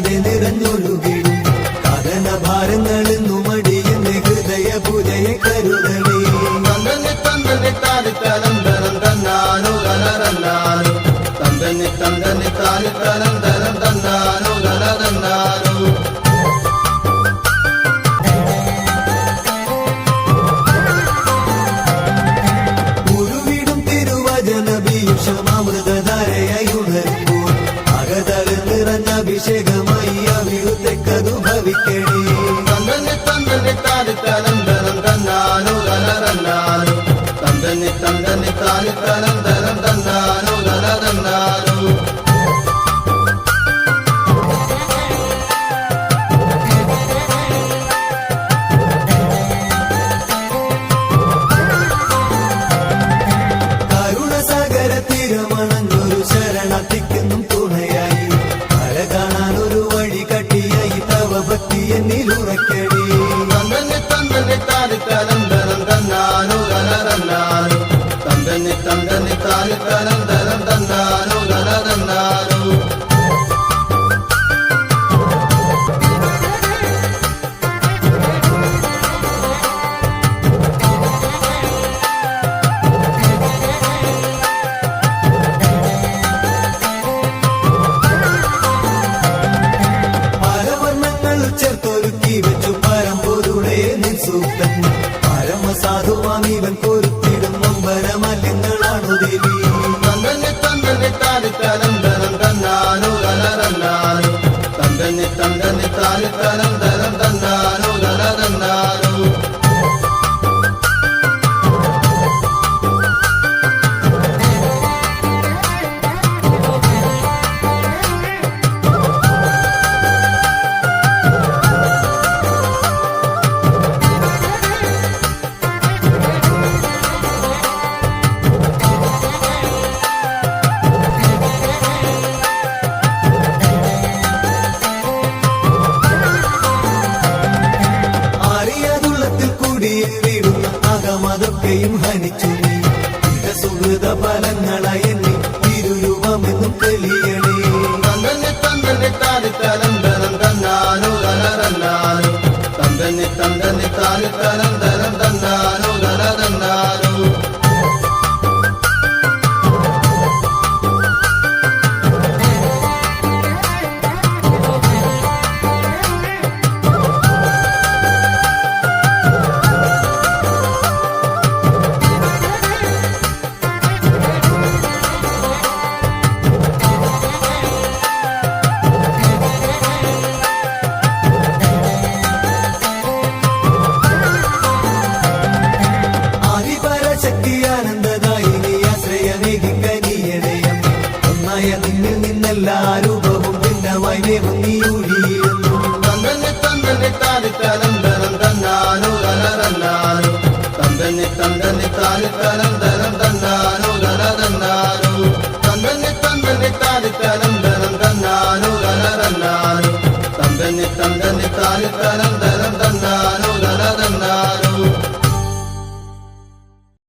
അറിയാതെ നിറഞ്ഞൊഴുകിടും കഥന ഭാരങ്ങളെന്നും മടിയെന്ന് ഹൃദയ പൂജയെ കരുതണേ. തന്തന്നെ തന്തന്നെ താലിത്തലന്തരം തന്നാനോ ഗലതന്നാനോ തന്തന്നെ തന്തന്നെ താലിത്തലന്തരം തന്നാനോ ഗലതന്നാനോ. ഉരുവിടും തിരുവചനഭീഷമാമൃതധാരയായി ഉണരുമ്പോൾ അകതകൾ നിറഞ്ഞ അഭിഷേകമായി അവിടുത്തേക്കതു ഭവിക്കണേ. തന്തന്നെ തന്തന്നെ താലിത്തലന്തരം തന്നാനോ ഗലതന്നാനോ തന്തന്നെ തന്തന്നെ താലിത്തലന്തരം തന്നാനോ ഗലതന്നാനോ. കരുണസാഗര തീരമണഞ്ഞൊരു ശരണത്തിക്കെന്നും തുണയായി കര കാണാനൊരു വഴി കട്ടിയായി തവ ഭക്തി എന്നിലുറക്കണേ. തന്തന്നെ തന്തന്നെ താലിത്തലന്തരം തന്നാനോ ഗലതന്നാനോ തന്തന്നെ തന്തന്നെ താലിത്തലന്തരം തന്നാനോ ഗലതന്നാനോ. പലവർണ്ണങ്ങൾ ചേർത്തൊരുക്കി വെച്ചു പരമ്പൊരുളെ നിൻസൂക്തൻ പരമസാധുവാമിവൻ പൊരുത്തിടും നൊമ്പരമല്യങ്ങളാണു ദേവി. തന്തന്നെ തന്തന്നെ താലിത്തലന്തരം തന്നാനോ ഗലതന്നാനോ തന്തന്നെ തന്തന്നെ താലിത്തലന്തരം തന്നാനോ ഗലതന്നാനോ. അറിയാതുള്ളത്തിൽ കൂടിയേറിടുന്ന അകമതൊക്കെയും ഹനിച്ചു നീ സുഹൃത ഫലങ്ങൾ